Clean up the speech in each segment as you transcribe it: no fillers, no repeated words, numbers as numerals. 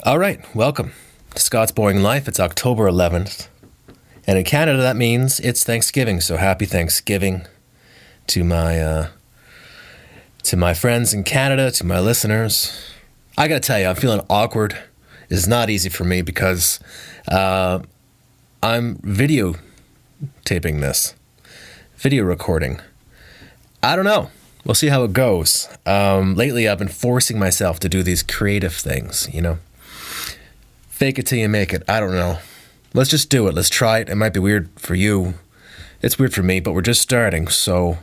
All right, welcome to Scott's Boring Life. It's October 11th, and in Canada that means it's Thanksgiving. So happy Thanksgiving to my friends in Canada, to my listeners. I gotta tell you, I'm feeling awkward. It's not easy for me because I'm videotaping this, video recording. I don't know. We'll see how it goes. Lately, I've been forcing myself to do these creative things, Fake it till you make it. I don't know. Let's just do it. Let's try it. It might be weird for you. It's weird for me, but we're just starting. So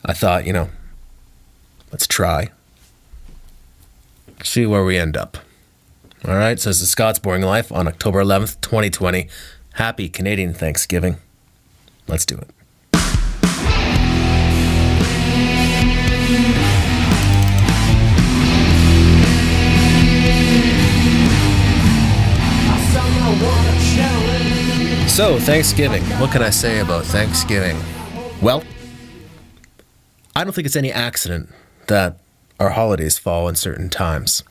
I thought, let's try. See where we end up. All right. So this is Scott's Boring Life on October 11th, 2020. Happy Canadian Thanksgiving. Let's do it. So, Thanksgiving. What can I say about Thanksgiving? Well, I don't think it's any accident that our holidays fall in certain times.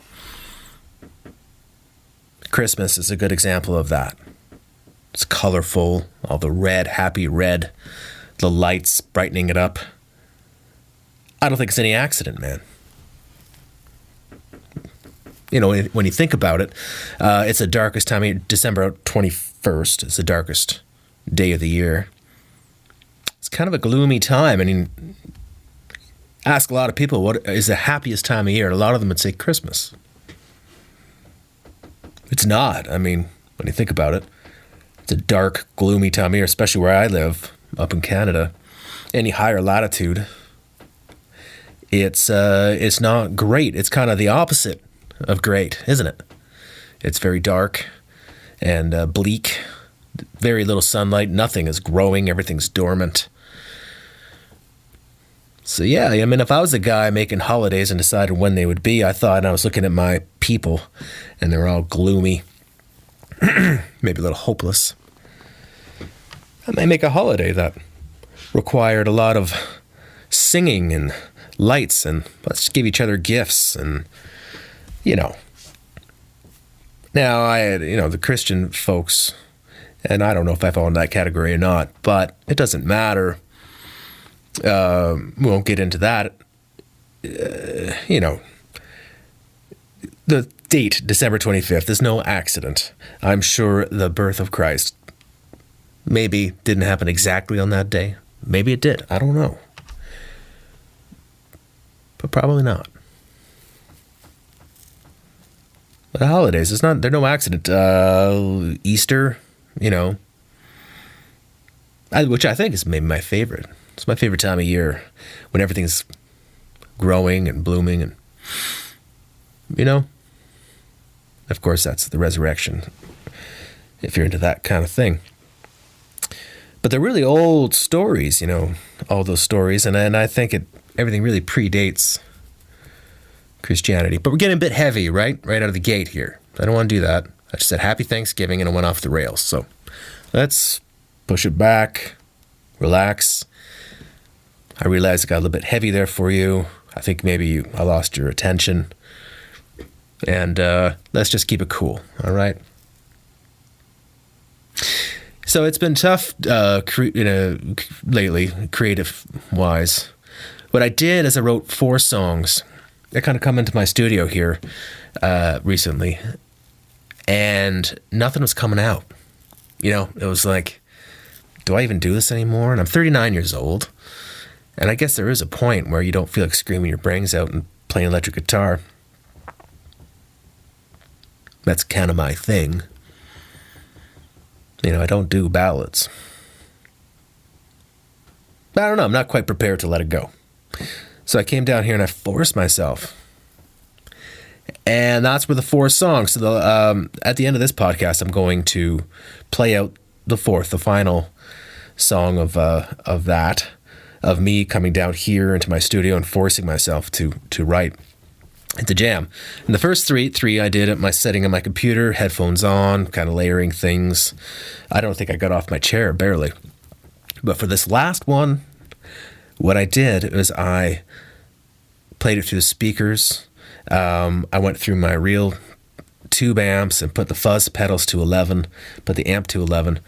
Christmas is a good example of that. It's colorful, all the red, happy red, the lights brightening it up. I don't think it's any accident, man. When you think about it, it's the darkest time of year. December 21st is the darkest day of the year. It's kind of a gloomy time. I mean, ask a lot of people what is the happiest time of year, and a lot of them would say Christmas. It's not. I mean, when you think about it, it's a dark, gloomy time of year, especially where I live, up in Canada. Any higher latitude, it's not great. It's kind of the opposite of great, isn't it? It's very dark and bleak, very little sunlight, nothing is growing, everything's dormant. So yeah, I mean, if I was the guy making holidays and decided when they would be, I was looking at my people and they were all gloomy, maybe a little hopeless. I might make a holiday that required a lot of singing and lights and let's give each other gifts and Now, I had, the Christian folks, and I don't know if I fall in that category or not, but it doesn't matter. We won't get into that. The date, December 25th, is no accident. I'm sure the birth of Christ maybe didn't happen exactly on that day. Maybe it did. I don't know. But probably not. The holidays, they're no accident. Easter, which I think is maybe my favorite. It's my favorite time of year when everything's growing and blooming and, of course, that's the resurrection, if you're into that kind of thing. But they're really old stories, all those stories, and I think everything really predates Christianity. But we're getting a bit heavy, right out of the gate here. I don't want to do that. I just said happy Thanksgiving and it went off the rails. So let's push it back, relax. I realize it got a little bit heavy there for you. I think maybe I lost your attention. And let's just keep it cool, all right? So it's been tough lately, creative-wise. What I did is I wrote 4 songs. I kind of come into my studio here recently, and nothing was coming out. It was like, do I even do this anymore? And I'm 39 years old, and I guess there is a point where you don't feel like screaming your brains out and playing electric guitar. That's kind of my thing. I don't do ballads. I don't know, I'm not quite prepared to let it go. So I came down here and I forced myself. And that's where the 4 songs. So at the end of this podcast, I'm going to play out the final song of me coming down here into my studio and forcing myself to write and to jam. And the first three I did at my setting on my computer, headphones on, kind of layering things. I don't think I got off my chair, barely. But for this last one, what I did was I played it through the speakers. I went through my real tube amps and put the fuzz pedals to 11, put the amp to 11,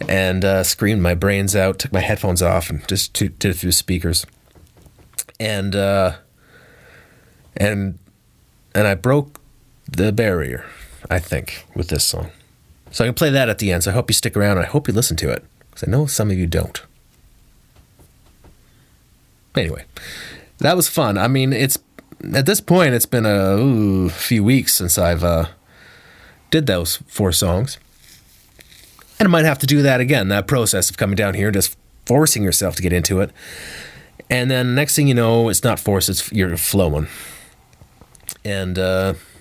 and screamed my brains out, took my headphones off, and just did it through speakers. And I broke the barrier, I think, with this song. So I can play that at the end, so I hope you stick around, and I hope you listen to it, because I know some of you don't. Anyway, that was fun. I mean, at this point, it's been a few weeks since I've did those 4 songs. And I might have to do that again, that process of coming down here, just forcing yourself to get into it. And then next thing you know, it's not forced, you're flowing. And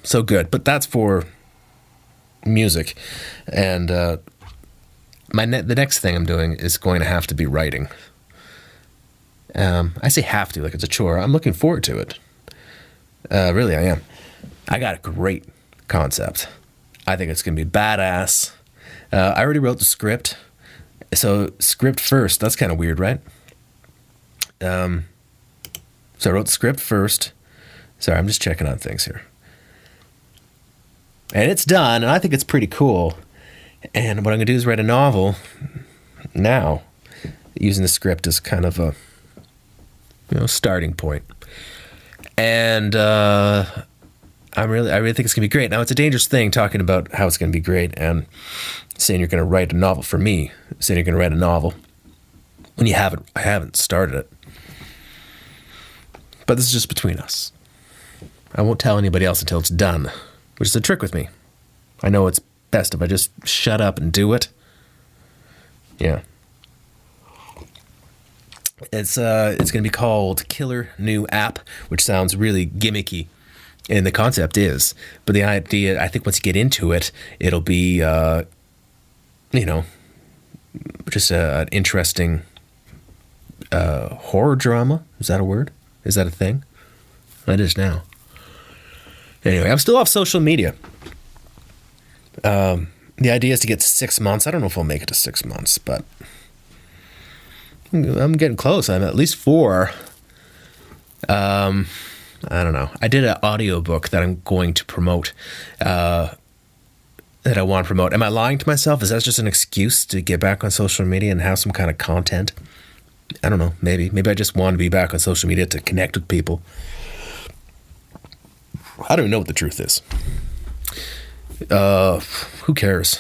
so good. But that's for music. And the next thing I'm doing is going to have to be writing. I say have to, like it's a chore. I'm looking forward to it. Really, I am. I got a great concept. I think it's going to be badass. I already wrote the script. So script first. That's kind of weird, right? So I wrote the script first. Sorry, I'm just checking on things here. And it's done, and I think it's pretty cool. And what I'm going to do is write a novel now, using the script as kind of a starting point. And I really think it's gonna be great. Now, it's a dangerous thing talking about how it's gonna be great and saying you're gonna write a novel for me, saying you're gonna write a novel when I haven't started it. But this is just between us. I won't tell anybody else until it's done, which is a trick with me. I know it's best if I just shut up and do it. Yeah. It's going to be called Killer New App, which sounds really gimmicky, and the concept is. But the idea, I think, once you get into it, it'll be, just an interesting horror drama. Is that a word? Is that a thing? It is now. Anyway, I'm still off social media. The idea is to get to 6 months. I don't know if I'll make it to 6 months, but I'm getting close. I'm at least 4. I don't know. I did an audiobook that I'm going to promote, that I want to promote. Am I lying to myself? Is that just an excuse to get back on social media and have some kind of content? I don't know. Maybe I just want to be back on social media to connect with people. I don't even know what the truth is. Who cares?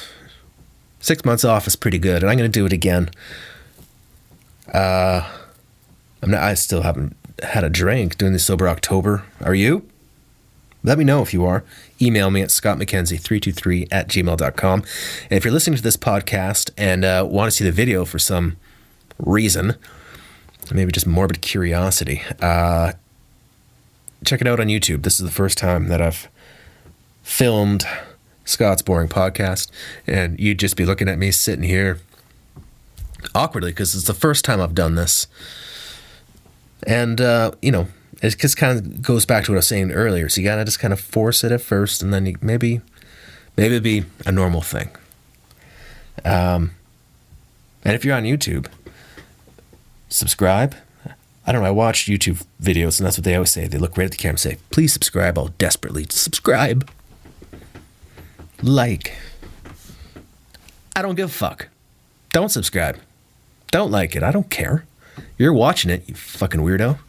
6 months off is pretty good, and I'm going to do it again. I still haven't had a drink doing the Sober October. Are you? Let me know if you are. Email me at scottmckenzie323@gmail.com. And if you're listening to this podcast and want to see the video for some reason, maybe just morbid curiosity, check it out on YouTube. This is the first time that I've filmed Scott's Boring Podcast, and you'd just be looking at me sitting here awkwardly because it's the first time I've done this. And, it just kind of goes back to what I was saying earlier. So you got to just kind of force it at first, and then maybe it'd be a normal thing. And if you're on YouTube, subscribe. I don't know, I watch YouTube videos, and that's what they always say. They look right at the camera and say, please subscribe. I'll desperately subscribe. Like. I don't give a fuck. Don't subscribe. Don't like it. I don't care. You're watching it, you fucking weirdo.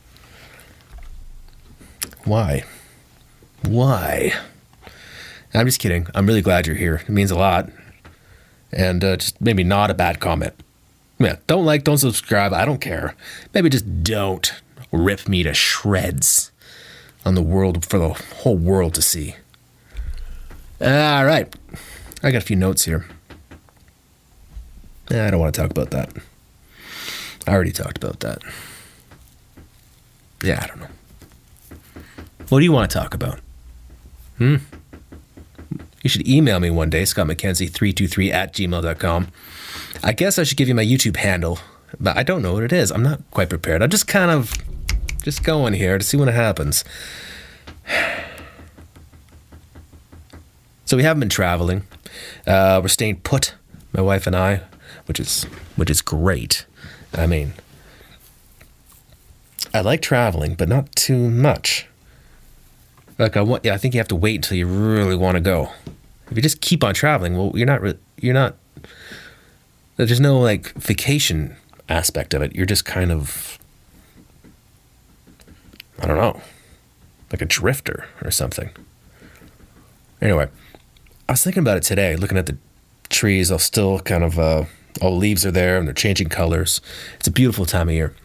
Why? I'm just kidding. I'm really glad you're here. It means a lot. And just maybe not a bad comment. Yeah, don't like, don't subscribe. I don't care. Maybe just don't rip me to shreds on the world for the whole world to see. All right. I got a few notes here. I don't want to talk about that. I already talked about that. Yeah, I don't know. What do you want to talk about? You should email me one day, scottmckenzie323@gmail.com. I guess I should give you my YouTube handle, but I don't know what it is. I'm not quite prepared. I'm just kind of just going here to see what happens. So we haven't been traveling. We're staying put, my wife and I, which is great. I mean, I like traveling, but not too much. Like I think you have to wait until you really want to go. If you just keep on traveling, well, you're not. There's no like vacation aspect of it. You're just kind of, I don't know, like a drifter or something. Anyway, I was thinking about it today, looking at the trees. All still kind of, all the leaves are there and they're changing colors. It's a beautiful time of year.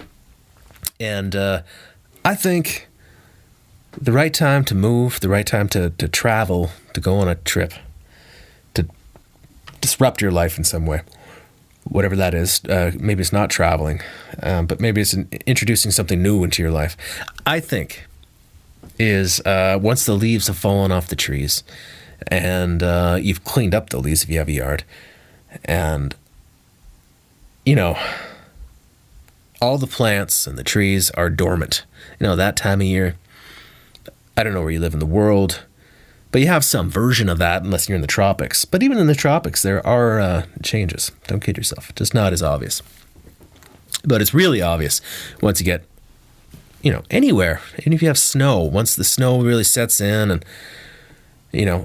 And I think the right time to move, the right time to travel, to go on a trip, to disrupt your life in some way, whatever that is. Maybe it's not traveling, but maybe it's introducing something new into your life. I think is once the leaves have fallen off the trees and you've cleaned up the leaves if you have a yard, and all the plants and the trees are dormant. That time of year, I don't know where you live in the world, but you have some version of that unless you're in the tropics. But even in the tropics, there are changes. Don't kid yourself. It's just not as obvious. But it's really obvious once you get, anywhere. Even if you have snow, once the snow really sets in and,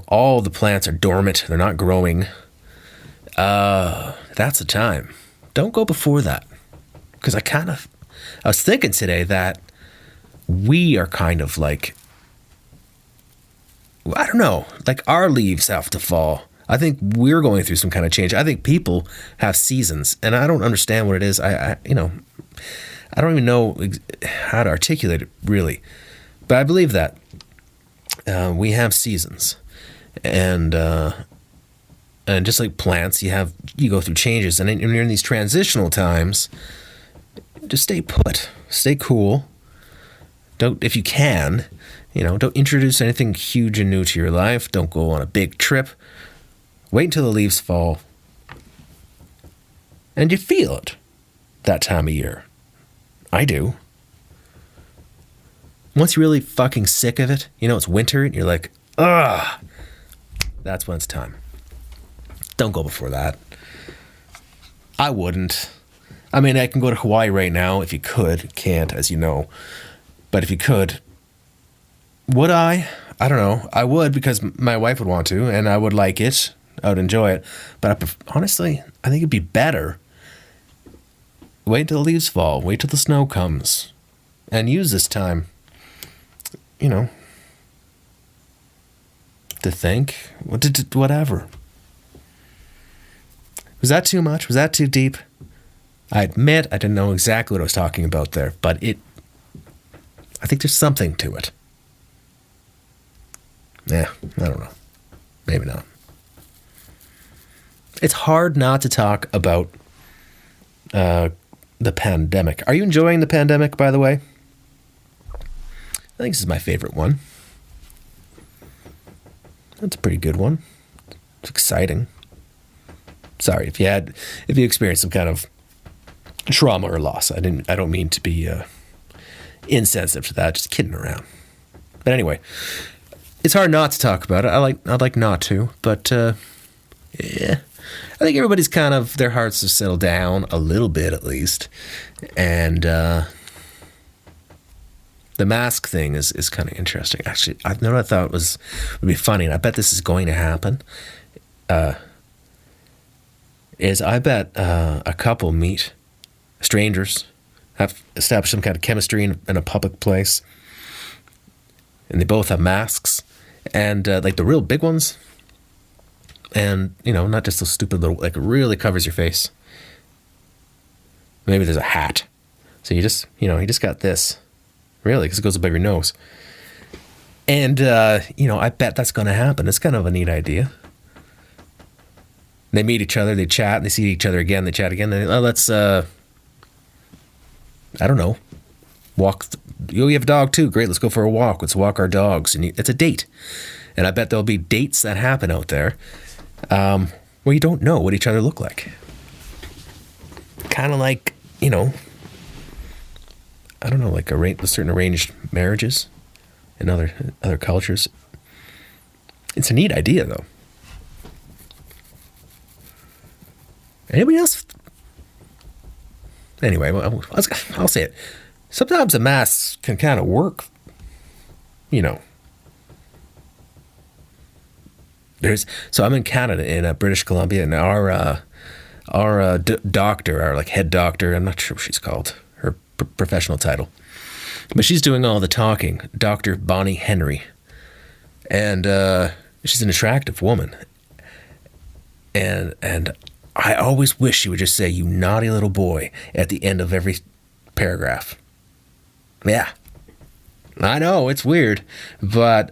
all the plants are dormant, they're not growing, that's the time. Don't go before that. Because I was thinking today that we are kind of like, I don't know, like our leaves have to fall. I think we're going through some kind of change. I think people have seasons, and I don't understand what it is. I don't even know how to articulate it really, but I believe that we have seasons, and just like plants, you go through changes, and when you're in these transitional times, just stay put, stay cool. Don't, if you can, don't introduce anything huge and new to your life. Don't go on a big trip. Wait until the leaves fall. And you feel it that time of year. I do. Once you're really fucking sick of it, it's winter and you're like, ugh, that's when it's time. Don't go before that. I wouldn't. I mean, I can go to Hawaii right now if you could. Can't, as you know. But if you could, would I? I don't know. I would, because my wife would want to, and I would like it. I would enjoy it. But honestly, I think it'd be better. Wait till the leaves fall. Wait till the snow comes. And use this time, to think. Whatever. Was that too much? Was that too deep? I admit I didn't know exactly what I was talking about there, but I think there's something to it. Yeah, I don't know. Maybe not. It's hard not to talk about the pandemic. Are you enjoying the pandemic, by the way? I think this is my favorite one. That's a pretty good one. It's exciting. Sorry if you experienced some kind of trauma or loss. I don't mean to be insensitive to that. Just kidding around. But anyway, it's hard not to talk about it. I'd like not to, but yeah. I think everybody's kind of, their hearts have settled down a little bit at least. And the mask thing is kind of interesting. Actually, I know what I thought would be funny, and I bet this is going to happen. Is I bet a couple meet strangers, have established some kind of chemistry in a public place, and they both have masks, and like the real big ones, and not just those stupid little, like, it really covers your face. Maybe there's a hat, so you just got this, really, because it goes above your nose, and I bet that's going to happen. It's kind of a neat idea. They meet each other, they chat, and they see each other again, they chat again. Let's, I don't know, walk. You have a dog too. Great, let's go for a walk. Let's walk our dogs. And it's a date. And I bet there'll be dates that happen out there where you don't know what each other look like. Kind of like, I don't know, like certain arranged marriages in other cultures. It's a neat idea, though. Anybody else? Anyway, I'll say it. Sometimes the masks can kind of work, So I'm in Canada, in British Columbia, and our doctor, our like head doctor, I'm not sure what she's called, her professional title, but she's doing all the talking, Dr. Bonnie Henry. And she's an attractive woman. And I always wish she would just say, "You naughty little boy," at the end of every paragraph. Yeah. I know, it's weird. But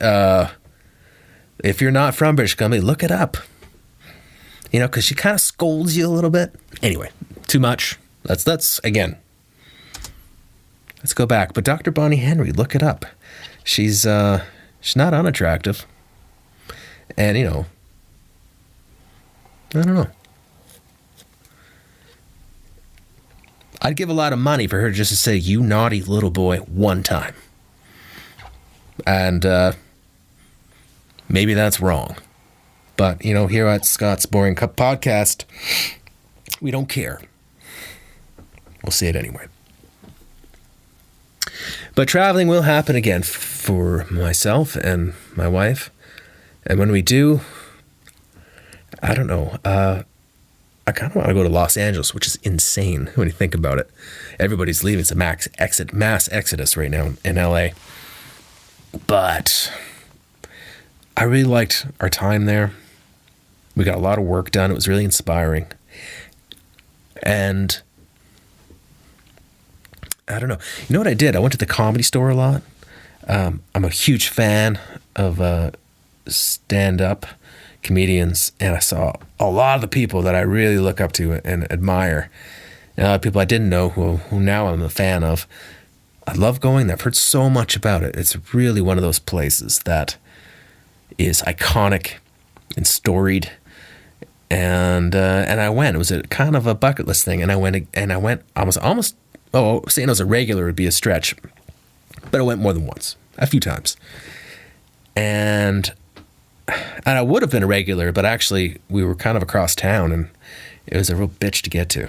if you're not from British Columbia, look it up. You know, because she kind of scolds you a little bit. Anyway, too much. That's again. Let's go back. But Dr. Bonnie Henry, look it up. She's not unattractive. And, you know, I don't know. I'd give a lot of money for her just to say, "You naughty little boy," one time. And maybe that's wrong. But, you know, here at Scott's Boring Cup Podcast, we don't care. We'll say it anyway. But traveling will happen again for myself and my wife. And when we do, I don't know. I kind of want to go to Los Angeles, which is insane when you think about it. Everybody's leaving. It's a mass exodus right now in LA. But I really liked our time there. We got a lot of work done. It was really inspiring. And I don't know. You know what I did? I went to the Comedy Store a lot. I'm a huge fan of stand-up comedians, and I saw a lot of the people that I really look up to and admire. And a lot of people I didn't know who now I'm a fan of. I love going there. I've heard so much about it. It's really one of those places that is iconic and storied. And I went. It was a kind of a bucket list thing. And I went. I was almost. Oh, saying I was a regular would be a stretch, but I went more than once, a few times. And I would have been a regular, but actually we were kind of across town, and it was a real bitch to get to.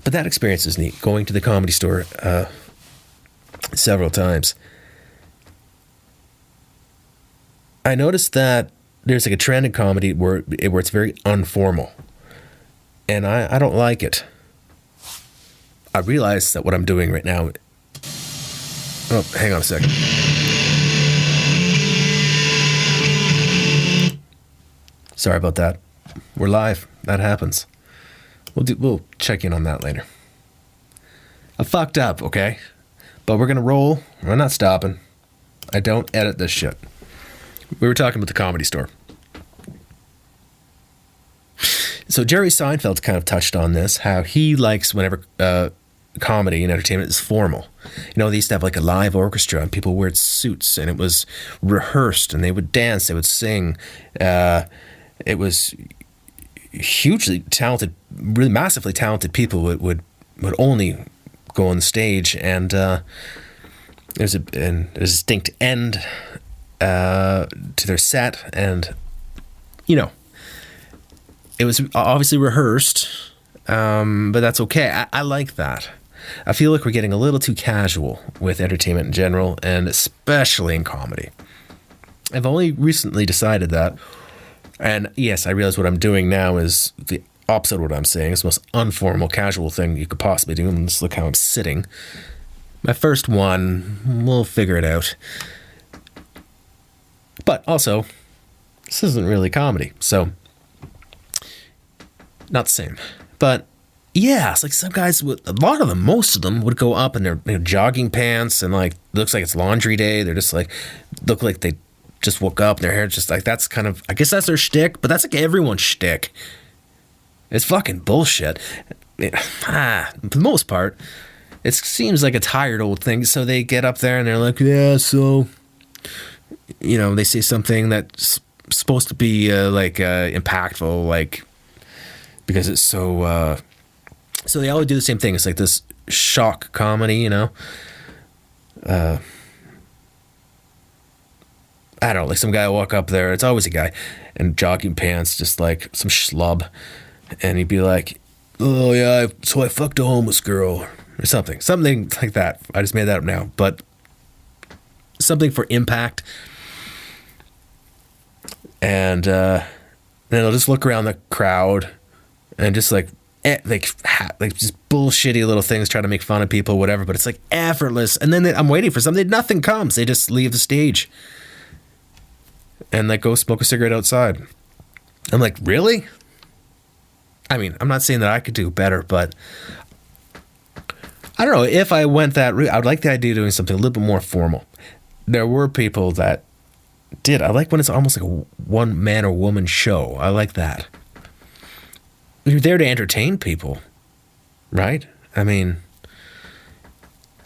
But that experience was neat, going to the Comedy Store several times. I noticed that there's like a trend in comedy where it's very informal, and I don't like it. I realize that what I'm doing right now... Oh, hang on a second. Sorry about that. We're live. That happens. We'll check in on that later. I fucked up, okay? But we're going to roll. We're not stopping. I don't edit this shit. We were talking about the Comedy Store. So Jerry Seinfeld kind of touched on this, how he likes whenever comedy and entertainment is formal. You know, they used to have like a live orchestra and people wear suits and it was rehearsed and they would dance, they would sing. It was hugely talented, really massively talented people would only go on the stage, and there's a distinct end to their set, and you know, it was obviously rehearsed, but that's okay. I like that. I feel like we're getting a little too casual with entertainment in general, and especially in comedy. I've only recently decided that, and yes, I realize what I'm doing now is the opposite of what I'm saying. It's the most informal, casual thing you could possibly do, and just look how I'm sitting. My first one, we'll figure it out. But also, this isn't really comedy, so not the same. But yeah, it's like some guys would, a lot of them, most of them would go up in their jogging pants and like, looks like it's laundry day. They're just like, look like they just woke up and their hair's just like, that's kind of, I guess that's their shtick, but that's like everyone's shtick. It's fucking bullshit. For the most part, it seems like a tired old thing. So they get up there and they're like, yeah, so, you know, they say something that's supposed to be impactful, like, because it's so, so they always do the same thing. It's like this shock comedy, you know. I don't know, like some guy will walk up there, it's always a guy in jogging pants, just like some schlub, and he'd be like, oh yeah, so I fucked a homeless girl, or something like that. I just made that up now, but something for impact. And then they'll just look around the crowd and just like just bullshitty little things, try to make fun of people, whatever. But it's like effortless. And then I'm waiting for something. Nothing comes. They just leave the stage and like go smoke a cigarette outside. I'm like, really? I mean, I'm not saying that I could do better, but I don't know. If I went that route, I would like the idea of doing something a little bit more formal. There were people that did. I like when it's almost like a one man or woman show. I like that. You're there to entertain people, right? I mean,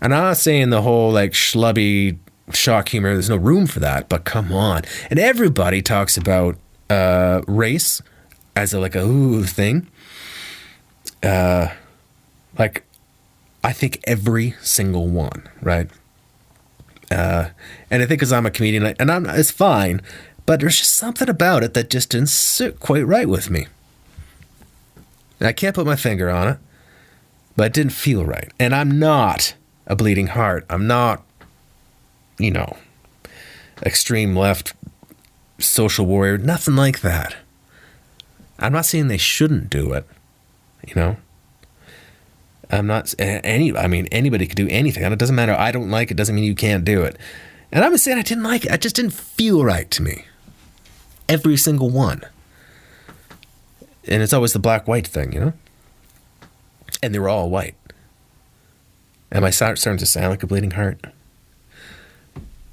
and I'm not saying the whole like schlubby shock humor, there's no room for that, but come on. And everybody talks about race as like a ooh thing. Like, I think every single one, right? And I think because I'm a comedian, and it's fine, but there's just something about it that just didn't sit quite right with me. And I can't put my finger on it, but it didn't feel right. And I'm not a bleeding heart. I'm not, extreme left social warrior, nothing like that. I'm not saying they shouldn't do it, I'm not anybody could do anything. And it doesn't matter. I don't like it. Doesn't mean you can't do it. And I'm saying I didn't like it. It just didn't feel right to me. Every single one. And it's always the black-white thing, And they were all white. Am I starting to sound like a bleeding heart?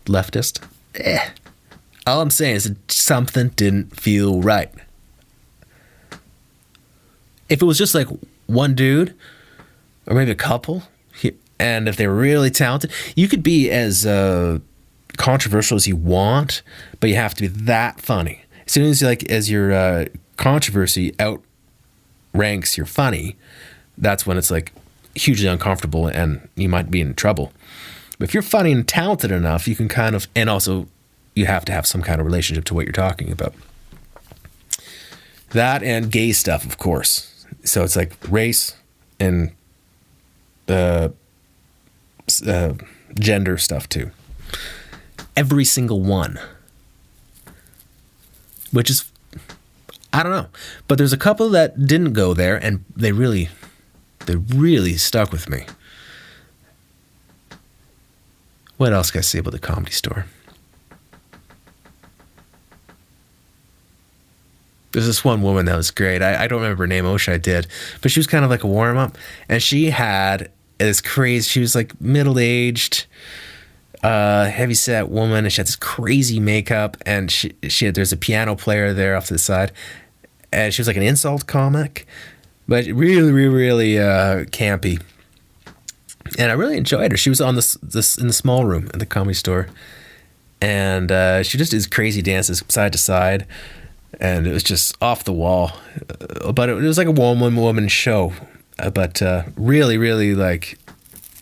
Leftist? All I'm saying is that something didn't feel right. If it was just like one dude, or maybe a couple, and if they were really talented, you could be as controversial as you want, but you have to be that funny. As soon as your controversy outranks your funny, that's when it's like hugely uncomfortable and you might be in trouble. But if you're funny and talented enough, you can kind of, and also you have to have some kind of relationship to what you're talking about. That and gay stuff, of course. So it's like race and gender stuff too. Every single one. Which is, I don't know. But there's a couple that didn't go there and they really stuck with me. What else can I say about the Comedy Store? There's this one woman that was great. I don't remember her name. I wish I did. But she was kind of like a warm-up. And she had this crazy, she was like middle-aged, heavy-set woman. And she had this crazy makeup. And there's a piano player there off to the side. And she was like an insult comic. But really, really, really campy. And I really enjoyed her. She was on this in the small room at the Comedy Store. And she just did crazy dances side to side. And it was just off the wall. But it was like a woman show. But really, really like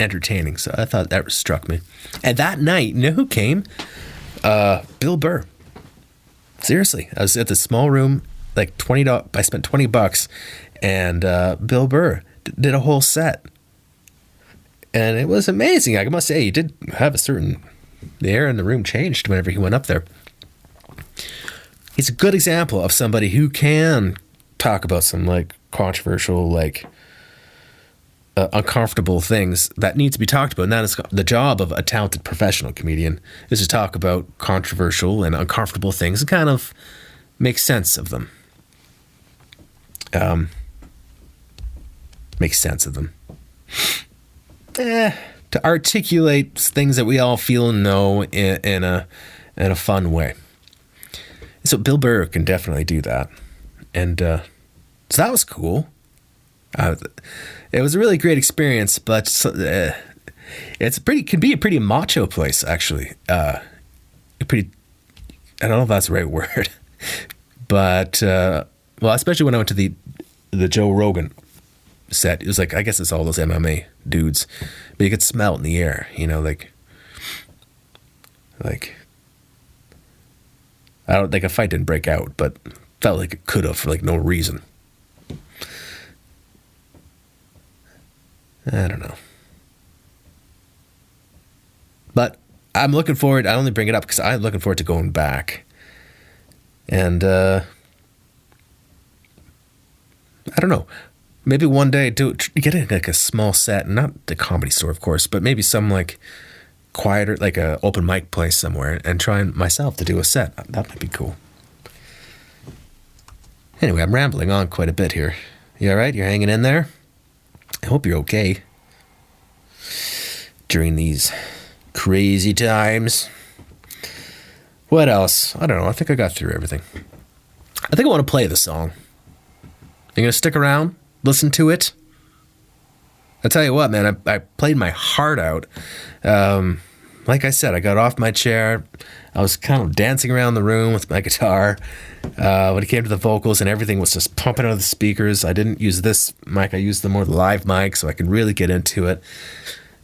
entertaining. So I thought that struck me. And that night, you know who came? Bill Burr. Seriously. I was at the small room, like $20. I spent $20. And Bill Burr did a whole set. And it was amazing. I must say, he did have the air in the room changed whenever he went up there. He's a good example of somebody who can talk about some like controversial, like uncomfortable things that need to be talked about. And that is the job of a talented professional comedian, is to talk about controversial and uncomfortable things and kind of make sense of them. Make sense of them. To articulate things that we all feel and know in a fun way. So Bill Burr can definitely do that. And so that was cool. It was a really great experience, but can be a pretty macho place, actually. I don't know if that's the right word. But, especially when I went to the Joe Rogan set, it was like, I guess it's all those MMA dudes, but you could smell it in the air, like I don't think a fight didn't break out, but felt like it could have for like no reason. I don't know. But I'm looking forward, I only bring it up because I'm looking forward to going back And I don't know. Maybe one day get in like a small set, not the Comedy Store, of course, but maybe some like quieter, like a open mic place somewhere, and try myself to do a set. That might be cool. Anyway, I'm rambling on quite a bit here. You all right? You're hanging in there? I hope you're okay during these crazy times. What else? I don't know. I think I got through everything. I think I want to play the song. You gonna stick around? Listen to it? I tell you what, man, I played my heart out. Like I said, I got off my chair. I was kind of dancing around the room with my guitar. When it came to the vocals, and everything was just pumping out of the speakers. I didn't use this mic. I used the more live mic so I could really get into it.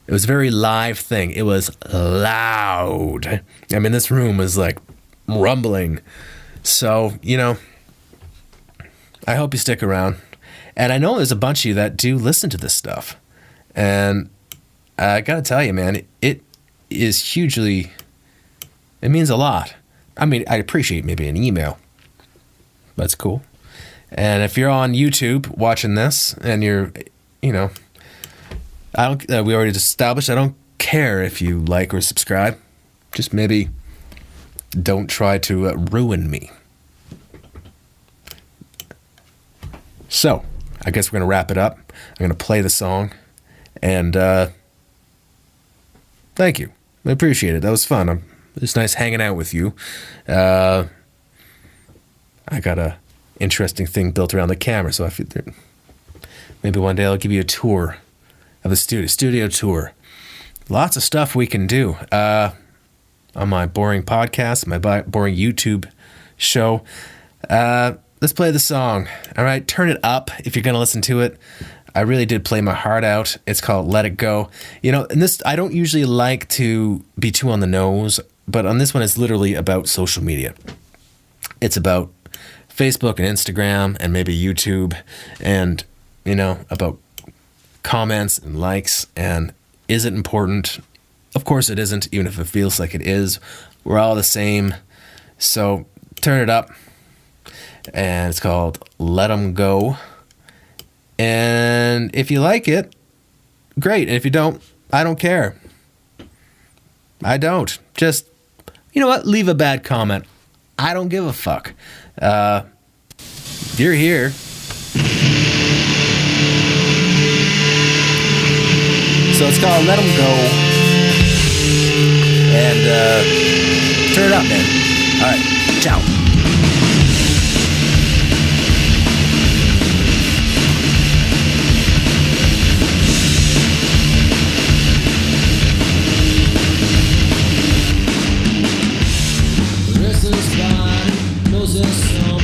It was a very live thing. It was loud. I mean, this room was like rumbling. So, I hope you stick around. And I know there's a bunch of you that do listen to this stuff. And I got to tell you, man, it is hugely, it means a lot. I mean, I appreciate maybe an email. That's cool. And if you're on YouTube watching this and you're, we already established, I don't care if you like or subscribe. Just maybe don't try to ruin me. So, I guess we're going to wrap it up. I'm going to play the song. And thank you. I appreciate it. That was fun. It's nice hanging out with you. I got a interesting thing built around the camera, so I feel maybe one day I'll give you a tour of the studio tour. Lots of stuff we can do on my boring podcast, my boring YouTube show. Let's play the song. All right, turn it up if you're going to listen to it. I really did play my heart out. It's called Let It Go. And this, I don't usually like to be too on the nose, but on this one, it's literally about social media. It's about Facebook and Instagram and maybe YouTube and, about comments and likes. And is it important? Of course it isn't, even if it feels like it is. We're all the same. So turn it up. And it's called Let 'Em Go. And if you like it, great. And if you don't, I don't care. I don't. Just, leave a bad comment. I don't give a fuck. You're here. So it's called Let 'Em Go. And turn it up, man. All right. Ciao. Restless mind knows there's some